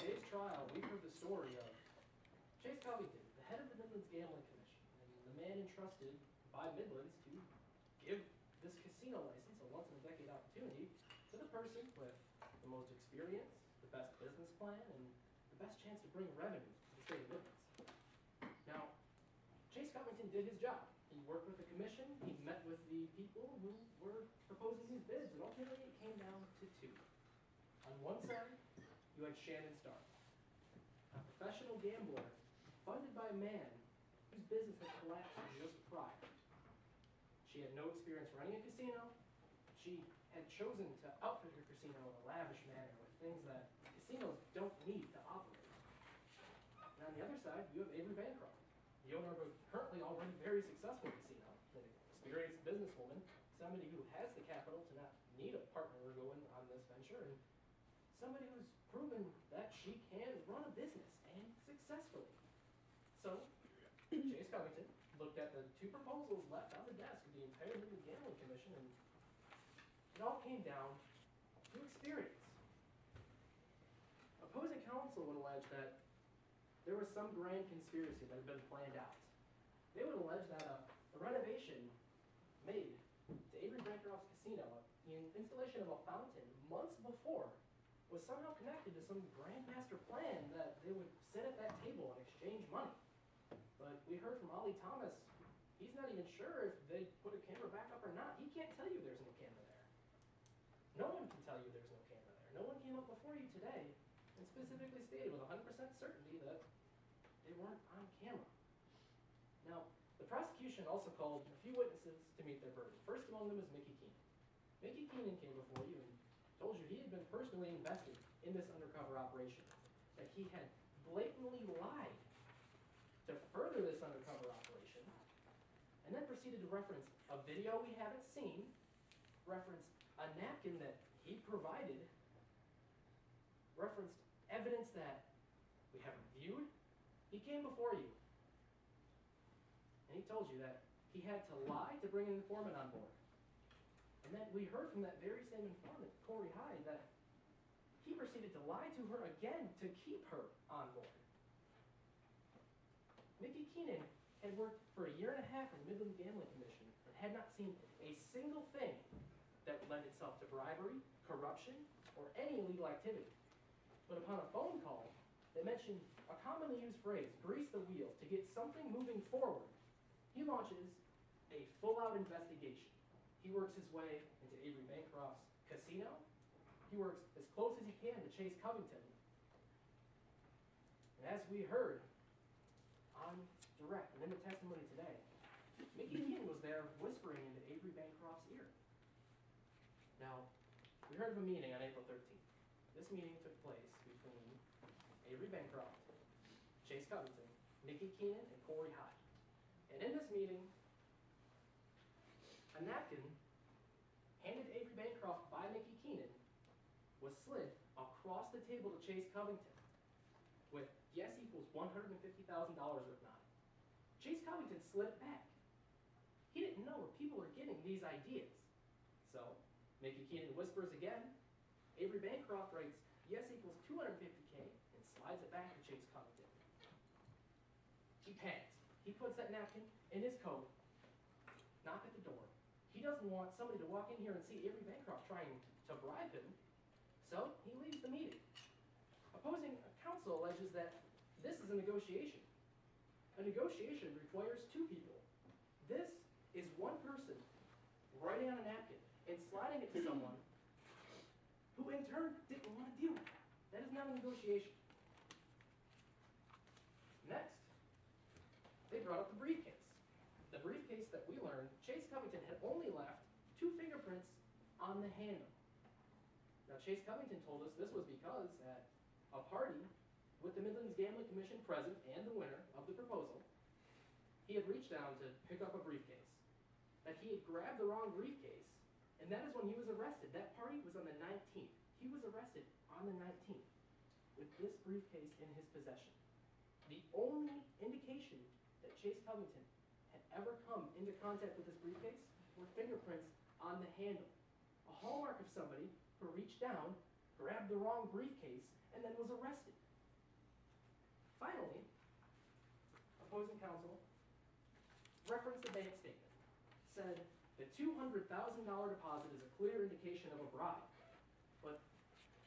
today's trial, we heard the story of Chase Covington, the head of the Midlands Gambling Commission, and the man entrusted by Midlands to give this casino license, a once-in-a-decade opportunity, to the person with the most experience, the best business plan, and the best chance to bring revenue to the state of Midlands. Now, Chase Covington did his job. He worked with the commission, he met with the people who were proposing these bids, and ultimately it came down to two. On one side, you had Shannon Stark, a professional gambler funded by a man whose business had collapsed just prior. She had no experience running a casino. She had chosen to outfit her casino in a lavish manner with things that casinos don't need to operate. And on the other side, you have Avery Bancroft, the owner of a currently already very successful casino, an experienced businesswoman, somebody who has the capital to not need a partner to go in on this venture, and somebody who's proven that she can run a business, and successfully. So, Chase Covington looked at the two proposals left on the desk of the entire Midlands Gambling Commission, and it all came down to experience. Opposing counsel would allege that there was some grand conspiracy that had been planned out. They would allege that a renovation made to Avery Bancroft's casino, the installation of a fountain months before, was somehow connected to some grand master plan that they would sit at that table and exchange money. But we heard from Ollie Thomas, he's not even sure if they put a camera back up or not. He can't tell you there's no camera there. No one can tell you there's no camera there. No one came up before you today and specifically stated with 100% certainty that they weren't on camera. Now, the prosecution also called a few witnesses to meet their burden. First among them is Mickey Keenan. Mickey Keenan came before you and told you he had been personally invested in this undercover operation, that he had blatantly lied to further this undercover operation, and then proceeded to reference a video we haven't seen, reference a napkin that he provided, referenced evidence that we haven't viewed. He came before you, and he told you that he had to lie to bring an informant on board. And then we heard from that very same informant, Corey Hyde, that he proceeded to lie to her again to keep her on board. Mickey Keenan had worked for 1.5 years in the Midlands Gambling Commission and had not seen a single thing that would lend itself to bribery, corruption, or any illegal activity. But upon a phone call that mentioned a commonly used phrase, grease the wheels, to get something moving forward, he launches a full-out investigation. He works his way into Avery Bancroft's casino. He works as close as he can to Chase Covington. And as we heard on direct and in the testimony today, Mickey Keenan was there whispering into Avery Bancroft's ear. Now, we heard of a meeting on April 13th. This meeting took place between Avery Bancroft, Chase Covington, Mickey Keenan, and Corey Hyde. And in this meeting, a napkin handed to Avery Bancroft by Mickey Keenan was slid across the table to Chase Covington with yes equals $150,000 written on it. Chase Covington slid it back. He didn't know where people were getting these ideas. So Mickey Keenan whispers again. Avery Bancroft writes yes equals $250K and slides it back to Chase Covington. He panics. He puts that napkin in his coat, knock at the door. He doesn't want somebody to walk in here and see Avery Bancroft trying to bribe him, so he leaves the meeting. Opposing counsel alleges that this is a negotiation. A negotiation requires two people. This is one person writing on a napkin and sliding it to someone who in turn didn't want to deal with it. That is not a negotiation. Next, they brought up the briefcase. The briefcase that we learned, Chase Covington had only left 2 fingerprints on the handle. Now, Chase Covington told us this was because at a party with the Midlands Gambling Commission present and the winner of the proposal, he had reached down to pick up a briefcase. That he had grabbed the wrong briefcase, and that is when he was arrested. That party was on the 19th. He was arrested on the 19th with this briefcase in his possession. The only indication that Chase Covington had ever come into contact with this briefcase were fingerprints on the handle. A hallmark of somebody who reached down, grabbed the wrong briefcase, and then was arrested. Finally, opposing counsel referenced a bank statement, said the $200,000 deposit is a clear indication of a bribe. But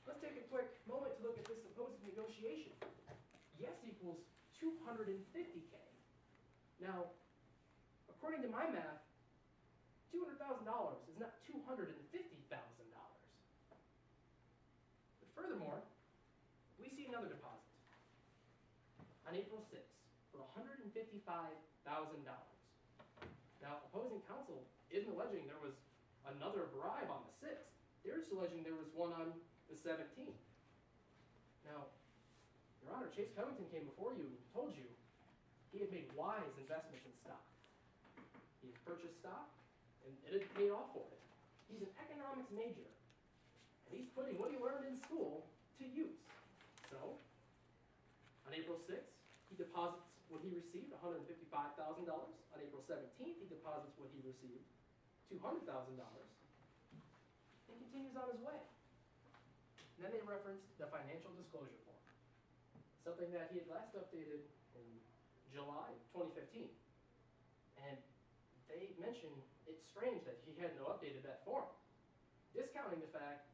let's take a quick moment to look at this supposed negotiation. Yes equals 250K. Now, according to my math, $200,000 is not $250,000. But furthermore, we see another deposit on April 6th for $155,000. Now, opposing counsel isn't alleging there was another bribe on the 6th. They're just alleging there was one on the 17th. Now, Your Honor, Chase Covington came before you and told you he had made wise investments in stock. He had purchased stock, and it had paid off for it. He's an economics major, and he's putting what he learned in school to use. So, on April 6th, he deposits what he received, $155,000. On April 17th, he deposits what he received, $200,000, and continues on his way. And then they reference the financial disclosure form, something that he had last updated in July of 2015. And they mention it's strange that he hadn't updated that form, discounting the fact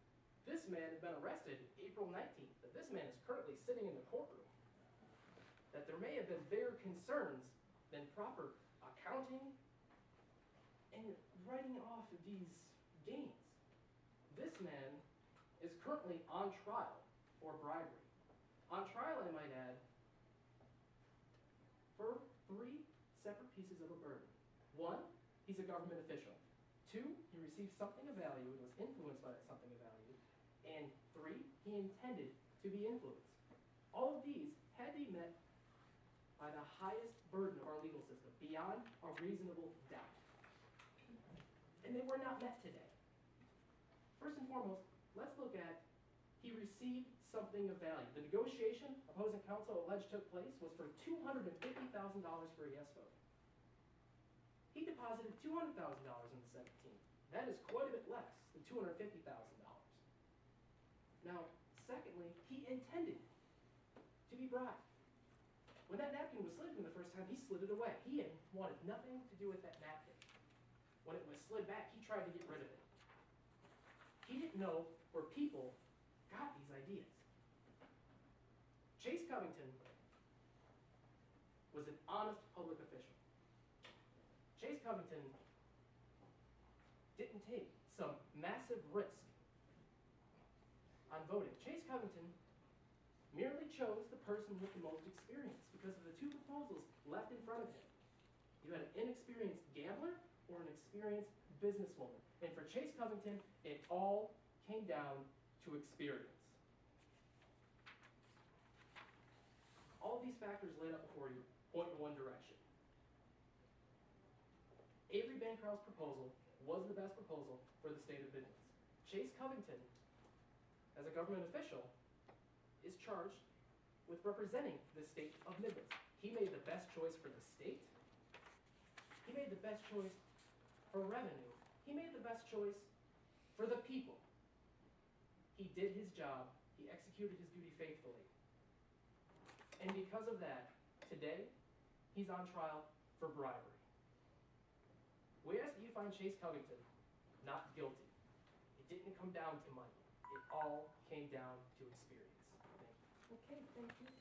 this man had been arrested April 19th, that this man is currently sitting in the courtroom, that there may have been bigger concerns than proper accounting and writing off of these gains. This man is currently on trial for bribery. On trial, I might add, for 3 separate pieces of a burden. 1, he's a government official. 2, he received something of value and was influenced by that something of value. And 3, he intended to be influenced. All of these had to be met by the highest burden of our legal system, beyond a reasonable doubt. And they were not met today. First and foremost, let's look at he received something of value. The negotiation opposing counsel alleged took place was for $250,000 for a yes vote. He deposited $200,000 in the 17th. That is quite a bit less than $250,000. Now, secondly, he intended to be bribed. When that napkin was slid in the first time, he slid it away. He had wanted nothing to do with that napkin. When it was slid back, he tried to get rid of it. He didn't know where people got these ideas. Chase Covington was an honest public official. Chase Covington didn't take some massive risk on voting. Chase Covington merely chose the person with the most experience because of the 2 proposals left in front of him. You had an inexperienced gambler or an experienced businesswoman. And for Chase Covington, it all came down to experience. All of these factors laid out before you point in one direction. Avery Bancroft's proposal was the best proposal for the state of Midlands. Chase Covington, as a government official, is charged with representing the state of Midlands. He made the best choice for the state. He made the best choice for revenue. He made the best choice for the people. He did his job. He executed his duty faithfully. And because of that, today, he's on trial for bribery. We ask that you find Chase Covington not guilty. It didn't come down to money. It all came down to experience. Thank you. Okay, thank you.